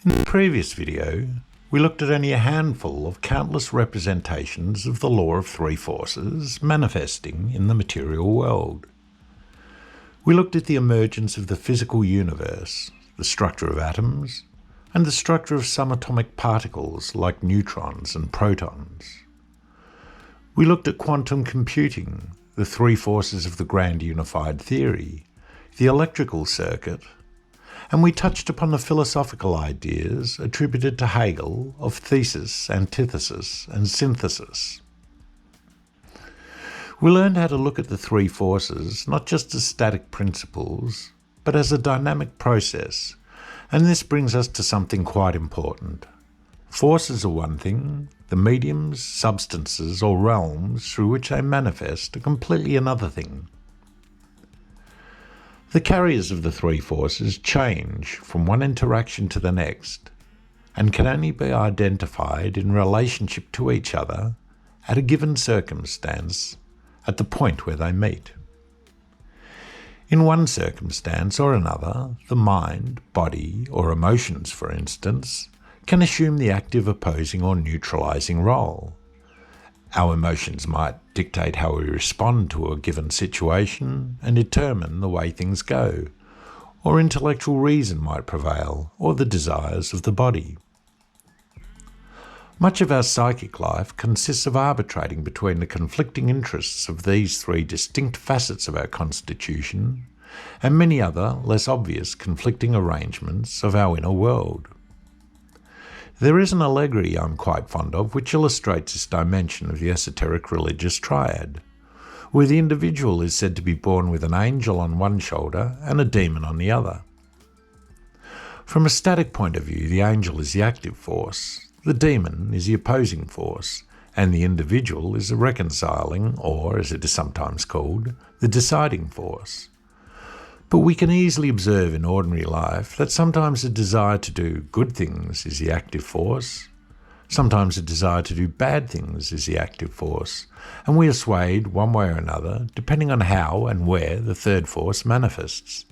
In the previous video, we looked at only a handful of countless representations of the law of three forces manifesting in the material world. We looked at the emergence of the physical universe, the structure of atoms, and the structure of subatomic particles like neutrons and protons. We looked at quantum computing, the three forces of the grand unified theory, the electrical circuit, and we touched upon the philosophical ideas attributed to Hegel of thesis, antithesis, and synthesis. We learned how to look at the three forces not just as static principles, but as a dynamic process, and this brings us to something quite important. Forces are one thing, the mediums, substances, or realms through which they manifest are completely another thing. The carriers of the three forces change from one interaction to the next and can only be identified in relationship to each other at a given circumstance at the point where they meet. In one circumstance or another, the mind, body, or emotions, for instance, can assume the active, opposing, or neutralizing role. Our emotions might dictate how we respond to a given situation and determine the way things go, or intellectual reason might prevail, or the desires of the body. Much of our psychic life consists of arbitrating between the conflicting interests of these three distinct facets of our constitution and many other, less obvious, conflicting arrangements of our inner world. There is an allegory I'm quite fond of which illustrates this dimension of the esoteric religious triad, where the individual is said to be born with an angel on one shoulder and a demon on the other. From a static point of view, the angel is the active force, the demon is the opposing force, and the individual is the reconciling, or as it is sometimes called, the deciding force. But we can easily observe in ordinary life that sometimes the desire to do good things is the active force, sometimes the desire to do bad things is the active force, and we are swayed one way or another depending on how and where the third force manifests.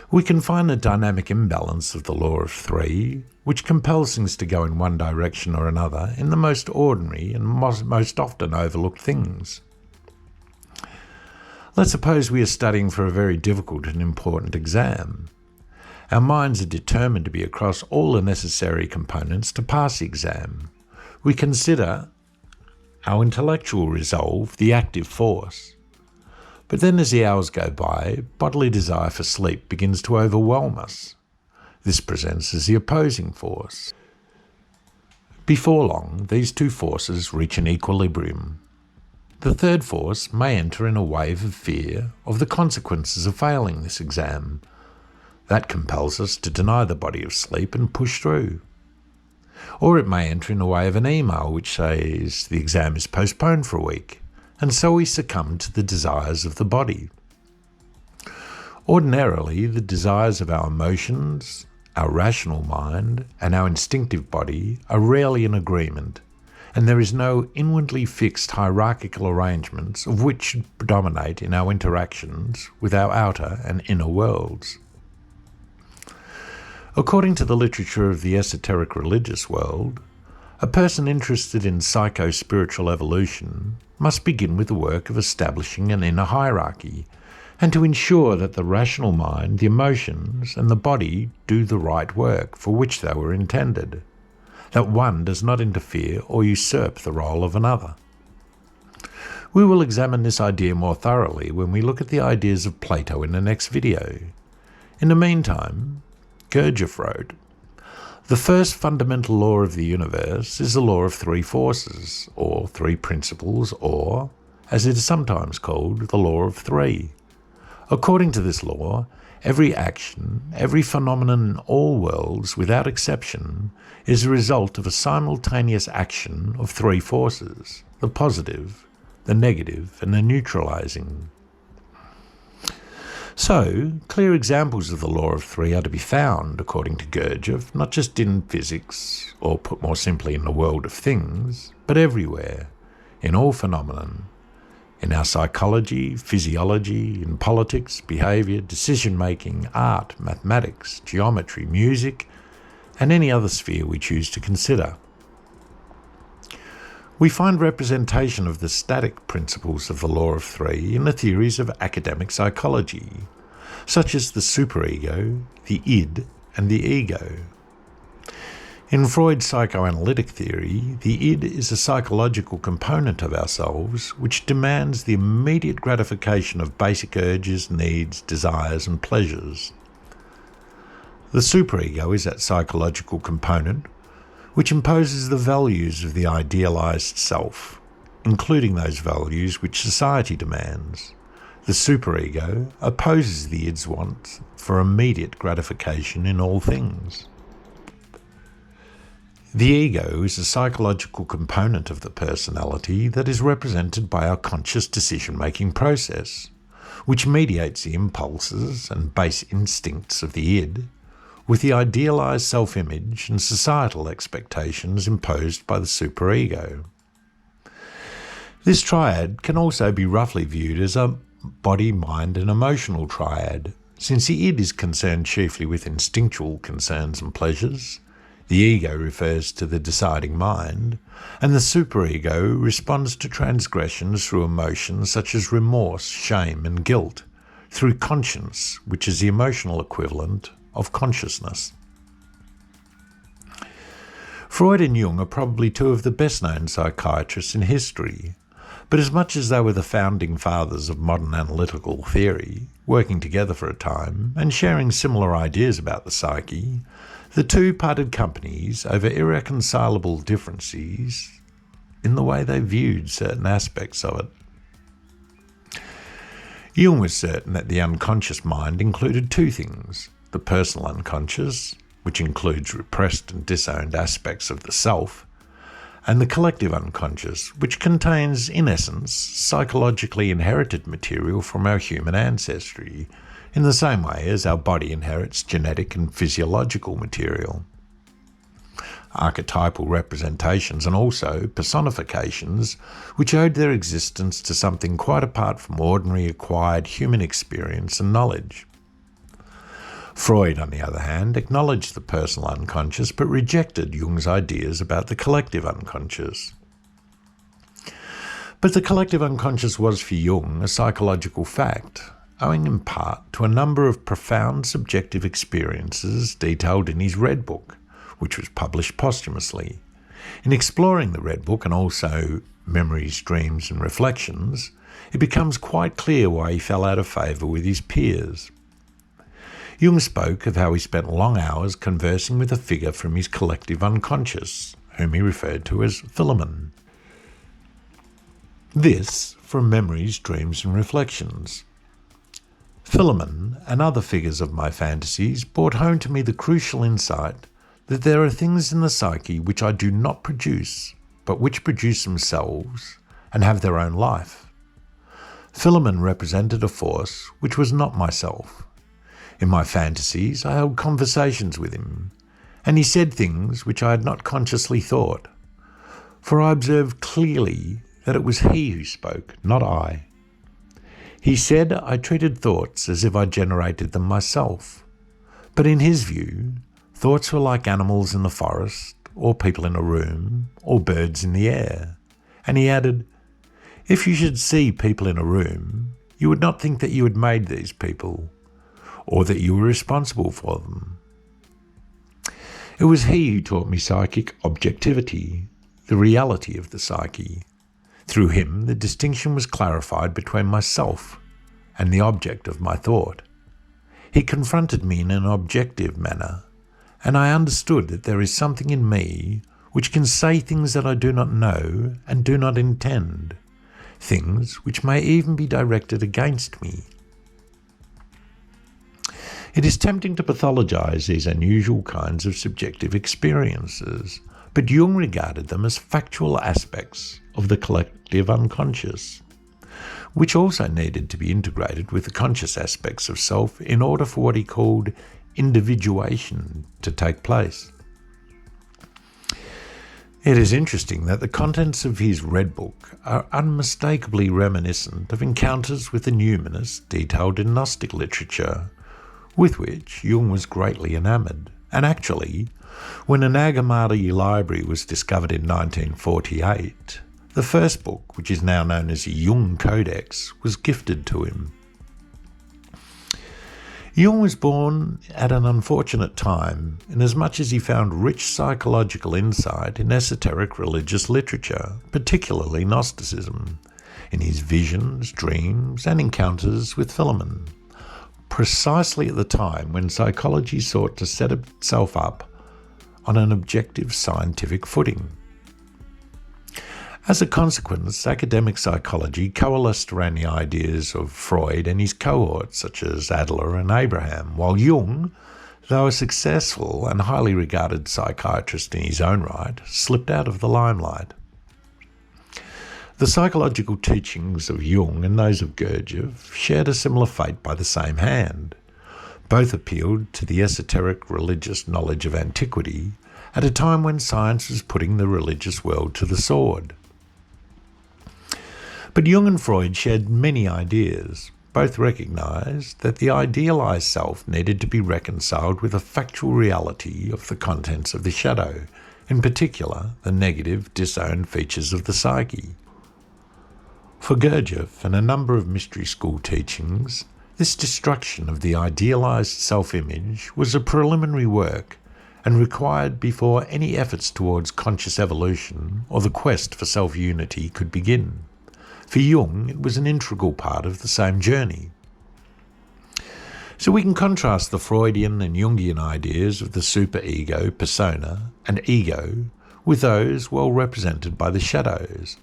We can find the dynamic imbalance of the law of three, which compels things to go in one direction or another in the most ordinary and most often overlooked things. Let's suppose we are studying for a very difficult and important exam. Our minds are determined to be across all the necessary components to pass the exam. We consider our intellectual resolve the active force. But then as the hours go by, bodily desire for sleep begins to overwhelm us. This presents as the opposing force. Before long, these two forces reach an equilibrium. The third force may enter in a wave of fear of the consequences of failing this exam. That compels us to deny the body of sleep and push through. Or it may enter in a way of an email which says the exam is postponed for a week, and so we succumb to the desires of the body. Ordinarily, the desires of our emotions, our rational mind, and our instinctive body are rarely in agreement, and there is no inwardly fixed hierarchical arrangements of which should predominate in our interactions with our outer and inner worlds. According to the literature of the esoteric religious world, a person interested in psycho-spiritual evolution must begin with the work of establishing an inner hierarchy, and to ensure that the rational mind, the emotions, and the body do the right work for which they were intended, that one does not interfere or usurp the role of another. We will examine this idea more thoroughly when we look at the ideas of Plato in the next video. In the meantime, Gurdjieff wrote, "The first fundamental law of the universe is the law of three forces, or three principles, or, as it is sometimes called, the law of three. According to this law, every action, every phenomenon in all worlds, without exception, is a result of a simultaneous action of three forces, the positive, the negative, and the neutralizing." So, clear examples of the law of three are to be found, according to Gurdjieff, not just in physics, or put more simply in the world of things, but everywhere, in all phenomenon, in our psychology, physiology, in politics, behaviour, decision-making, art, mathematics, geometry, music, and any other sphere we choose to consider. We find representation of the static principles of the law of three in the theories of academic psychology, such as the superego, the id, and the ego. In Freud's psychoanalytic theory, the id is a psychological component of ourselves which demands the immediate gratification of basic urges, needs, desires, and pleasures. The superego is that psychological component which imposes the values of the idealized self, including those values which society demands. The superego opposes the id's want for immediate gratification in all things. The ego is a psychological component of the personality that is represented by our conscious decision-making process, which mediates the impulses and base instincts of the id with the idealized self-image and societal expectations imposed by the superego. This triad can also be roughly viewed as a body, mind, and emotional triad, since the id is concerned chiefly with instinctual concerns and pleasures, the ego refers to the deciding mind, and the superego responds to transgressions through emotions such as remorse, shame, and guilt, through conscience, which is the emotional equivalent of consciousness. Freud and Jung are probably two of the best-known psychiatrists in history, but as much as they were the founding fathers of modern analytical theory, working together for a time and sharing similar ideas about the psyche, the two parted companies over irreconcilable differences in the way they viewed certain aspects of it. Jung was certain that the unconscious mind included two things: the personal unconscious, which includes repressed and disowned aspects of the self, and the collective unconscious, which contains, in essence, psychologically inherited material from our human ancestry, in the same way as our body inherits genetic and physiological material. Archetypal representations and also personifications which owed their existence to something quite apart from ordinary acquired human experience and knowledge. Freud, on the other hand, acknowledged the personal unconscious but rejected Jung's ideas about the collective unconscious. But the collective unconscious was for Jung a psychological fact, owing in part to a number of profound subjective experiences detailed in his Red Book, which was published posthumously. In exploring the Red Book and also Memories, Dreams and Reflections, it becomes quite clear why he fell out of favour with his peers. Jung spoke of how he spent long hours conversing with a figure from his collective unconscious, whom he referred to as Philemon. This from Memories, Dreams and Reflections. Philemon and other figures of my fantasies brought home to me the crucial insight that there are things in the psyche which I do not produce, but which produce themselves and have their own life. Philemon represented a force which was not myself. In my fantasies, I held conversations with him, and he said things which I had not consciously thought, for I observed clearly that it was he who spoke, not I. He said I treated thoughts as if I generated them myself, but in his view, thoughts were like animals in the forest, or people in a room, or birds in the air. And he added, if you should see people in a room, you would not think that you had made these people, or that you were responsible for them. It was he who taught me psychic objectivity, the reality of the psyche. Through him, the distinction was clarified between myself and the object of my thought. He confronted me in an objective manner, and I understood that there is something in me which can say things that I do not know and do not intend, things which may even be directed against me. It is tempting to pathologize these unusual kinds of subjective experiences, but Jung regarded them as factual aspects of the collective unconscious, which also needed to be integrated with the conscious aspects of self in order for what he called individuation to take place. It is interesting that the contents of his Red Book are unmistakably reminiscent of encounters with the numinous detailed in Gnostic literature, with which Jung was greatly enamoured, and actually, When an Agamadi library was discovered in 1948, the first book, which is now known as the Jung Codex, was gifted to him. Jung was born at an unfortunate time, inasmuch as he found rich psychological insight in esoteric religious literature, particularly Gnosticism, in his visions, dreams, and encounters with Philemon, precisely at the time when psychology sought to set itself up on an objective scientific footing. As a consequence, academic psychology coalesced around the ideas of Freud and his cohorts, such as Adler and Abraham, while Jung, though a successful and highly regarded psychiatrist in his own right, slipped out of the limelight. The psychological teachings of Jung and those of Gurdjieff shared a similar fate by the same hand. Both appealed to the esoteric religious knowledge of antiquity at a time when science was putting the religious world to the sword. But Jung and Freud shared many ideas. Both recognised that the idealised self needed to be reconciled with a factual reality of the contents of the shadow, in particular the negative, disowned features of the psyche. For Gurdjieff and a number of mystery school teachings, this destruction of the idealised self-image was a preliminary work and required before any efforts towards conscious evolution or the quest for self-unity could begin. For Jung, it was an integral part of the same journey. So we can contrast the Freudian and Jungian ideas of the superego, persona, and ego with those well represented by the shadows.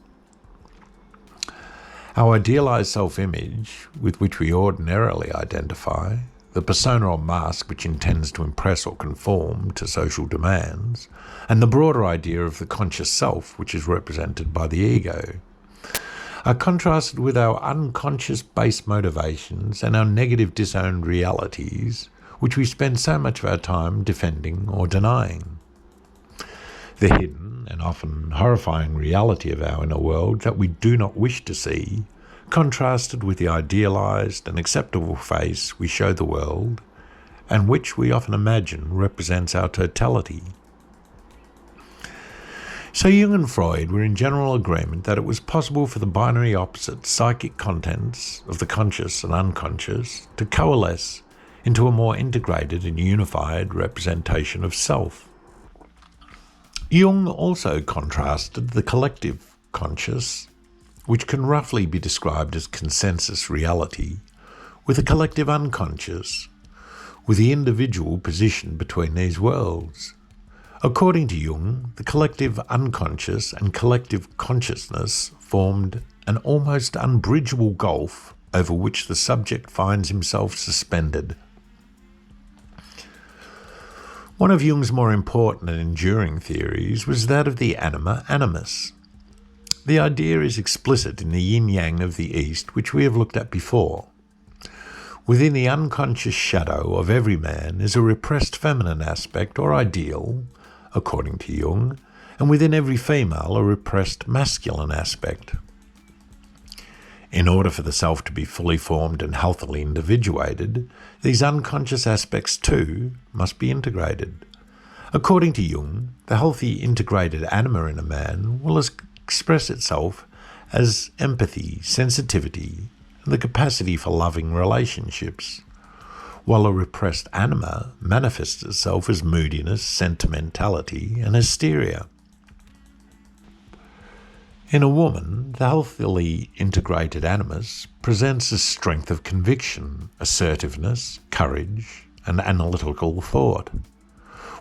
Our idealised self-image, with which we ordinarily identify, the persona or mask which intends to impress or conform to social demands, and the broader idea of the conscious self, which is represented by the ego, are contrasted with our unconscious base motivations and our negative disowned realities, which we spend so much of our time defending or denying. The hidden and often horrifying reality of our inner world that we do not wish to see, contrasted with the idealised and acceptable face we show the world, and which we often imagine represents our totality. So Jung and Freud were in general agreement that it was possible for the binary opposite psychic contents of the conscious and unconscious to coalesce into a more integrated and unified representation of self. Jung also contrasted the collective conscious, which can roughly be described as consensus reality, with the collective unconscious, with the individual positioned between these worlds. According to Jung, the collective unconscious and collective consciousness formed an almost unbridgeable gulf over which the subject finds himself suspended. One of Jung's more important and enduring theories was that of the anima animus. The idea is explicit in the yin-yang of the East, which we have looked at before. Within the unconscious shadow of every man is a repressed feminine aspect or ideal, according to Jung, and within every female a repressed masculine aspect. In order for the self to be fully formed and healthily individuated, these unconscious aspects too must be integrated. According to Jung, the healthy integrated anima in a man will express itself as empathy, sensitivity, and the capacity for loving relationships, while a repressed anima manifests itself as moodiness, sentimentality, and hysteria. In a woman, the healthily integrated animus presents as strength of conviction, assertiveness, courage, and analytical thought,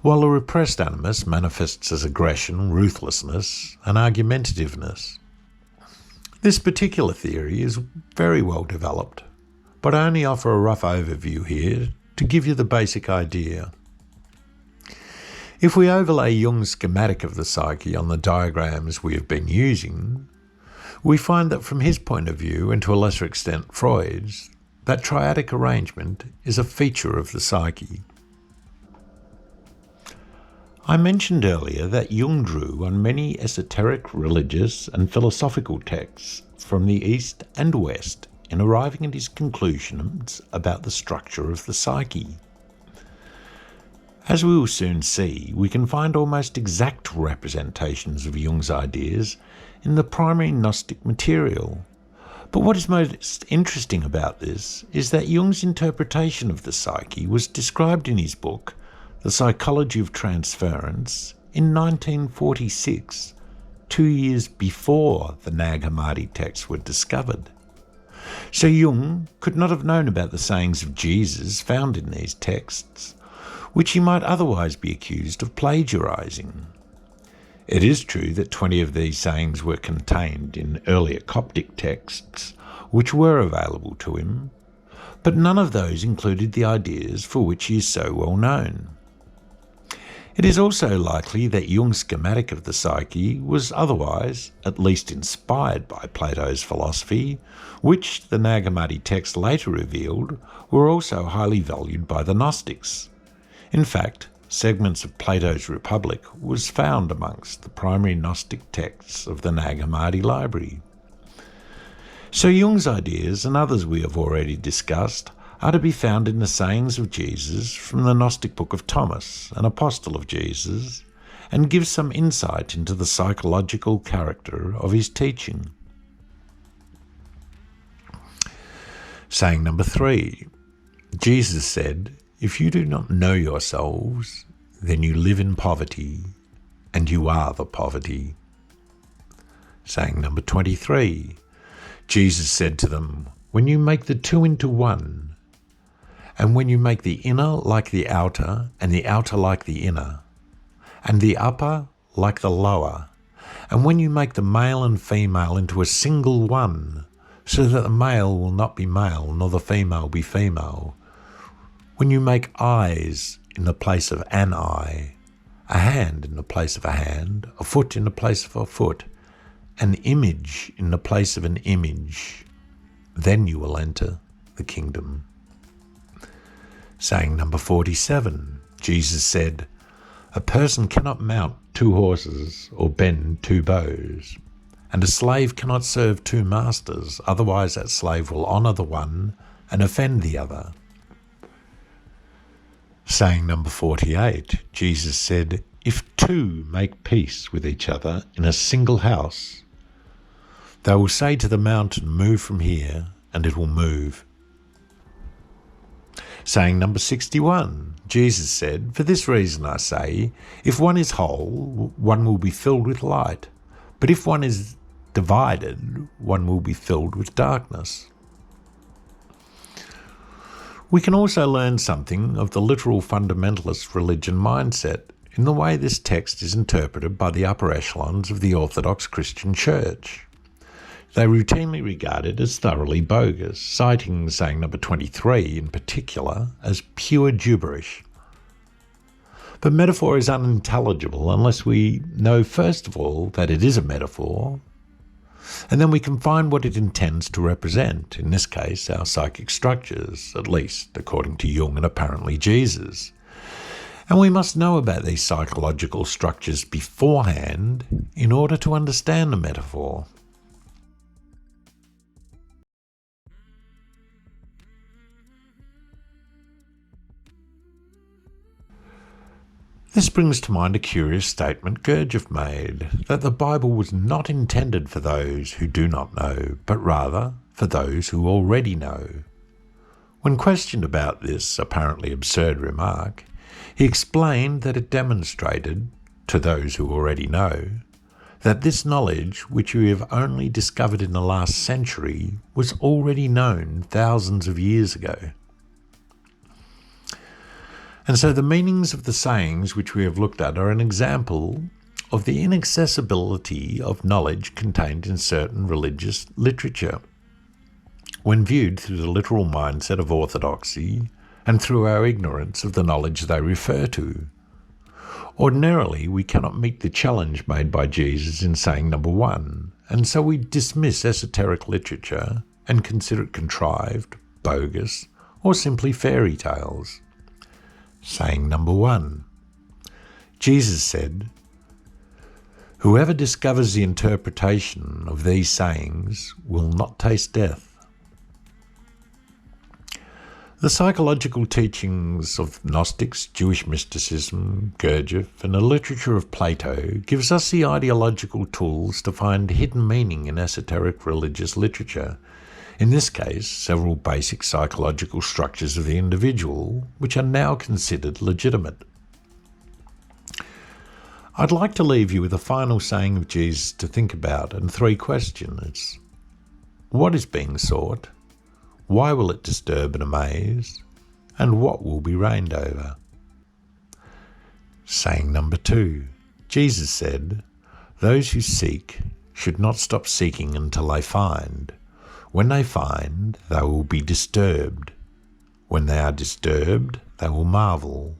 while a repressed animus manifests as aggression, ruthlessness, and argumentativeness. This particular theory is very well developed, but I only offer a rough overview here to give you the basic idea. If we overlay Jung's schematic of the psyche on the diagrams we have been using, we find that from his point of view, and to a lesser extent Freud's, that triadic arrangement is a feature of the psyche. I mentioned earlier that Jung drew on many esoteric, religious and philosophical texts from the East and West in arriving at his conclusions about the structure of the psyche. As we will soon see, we can find almost exact representations of Jung's ideas in the primary Gnostic material. But what is most interesting about this is that Jung's interpretation of the psyche was described in his book, The Psychology of Transference, in 1946, 2 years before the Nag Hammadi texts were discovered. So Jung could not have known about the sayings of Jesus found in these texts, which he might otherwise be accused of plagiarizing. It is true that 20 of these sayings were contained in earlier Coptic texts, which were available to him, but none of those included the ideas for which he is so well known. It is also likely that Jung's schematic of the psyche was otherwise, at least inspired by Plato's philosophy, which the Nag Hammadi text later revealed were also highly valued by the Gnostics. In fact, segments of Plato's Republic was found amongst the primary Gnostic texts of the Nag Hammadi library. So Jung's ideas, and others we have already discussed, are to be found in the sayings of Jesus from the Gnostic book of Thomas, an apostle of Jesus, and give some insight into the psychological character of his teaching. Saying number 3. Jesus said, "If you do not know yourselves, then you live in poverty, and you are the poverty." Saying number 23. Jesus said to them, "When you make the two into one, and when you make the inner like the outer, and the outer like the inner, and the upper like the lower, and when you make the male and female into a single one, so that the male will not be male, nor the female be female, when you make eyes in the place of an eye, a hand in the place of a hand, a foot in the place of a foot, an image in the place of an image, then you will enter the kingdom." Saying number 47. Jesus said, "A person cannot mount 2 horses or bend 2 bows, and a slave cannot serve 2 masters, otherwise that slave will honour the one and offend the other." Saying number 48. Jesus said, "If 2 make peace with each other in a single house, they will say to the mountain, 'Move from here,' and it will move." Saying number 61. Jesus said, "For this reason I say, if one is whole, one will be filled with light, but if one is divided, one will be filled with darkness." We can also learn something of the literal fundamentalist religion mindset in the way this text is interpreted by the upper echelons of the Orthodox Christian Church. They routinely regard it as thoroughly bogus, citing saying number 23 in particular as pure gibberish. But metaphor is unintelligible unless we know first of all that it is a metaphor, and then we can find what it intends to represent, in this case our psychic structures, at least according to Jung and apparently Jesus. And we must know about these psychological structures beforehand in order to understand the metaphor. This brings to mind a curious statement Gurdjieff made, that the Bible was not intended for those who do not know, but rather for those who already know. When questioned about this apparently absurd remark, he explained that it demonstrated, to those who already know, that this knowledge, which we have only discovered in the last century, was already known thousands of years ago. And so the meanings of the sayings which we have looked at are an example of the inaccessibility of knowledge contained in certain religious literature, when viewed through the literal mindset of orthodoxy and through our ignorance of the knowledge they refer to. Ordinarily, we cannot meet the challenge made by Jesus in saying number 1, and so we dismiss esoteric literature and consider it contrived, bogus, or simply fairy tales. Saying number 1. Jesus said, "Whoever discovers the interpretation of these sayings will not taste death." The psychological teachings of Gnostics, Jewish mysticism, Gurdjieff, and the literature of Plato gives us the ideological tools to find hidden meaning in esoteric religious literature. In this case, several basic psychological structures of the individual, which are now considered legitimate. I'd like to leave you with a final saying of Jesus to think about and 3 questions. What is being sought? Why will it disturb and amaze? And what will be reigned over? Saying number 2. Jesus said, "Those who seek should not stop seeking until they find. When they find, they will be disturbed. When they are disturbed, they will marvel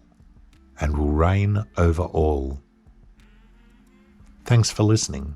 and will reign over all." Thanks for listening.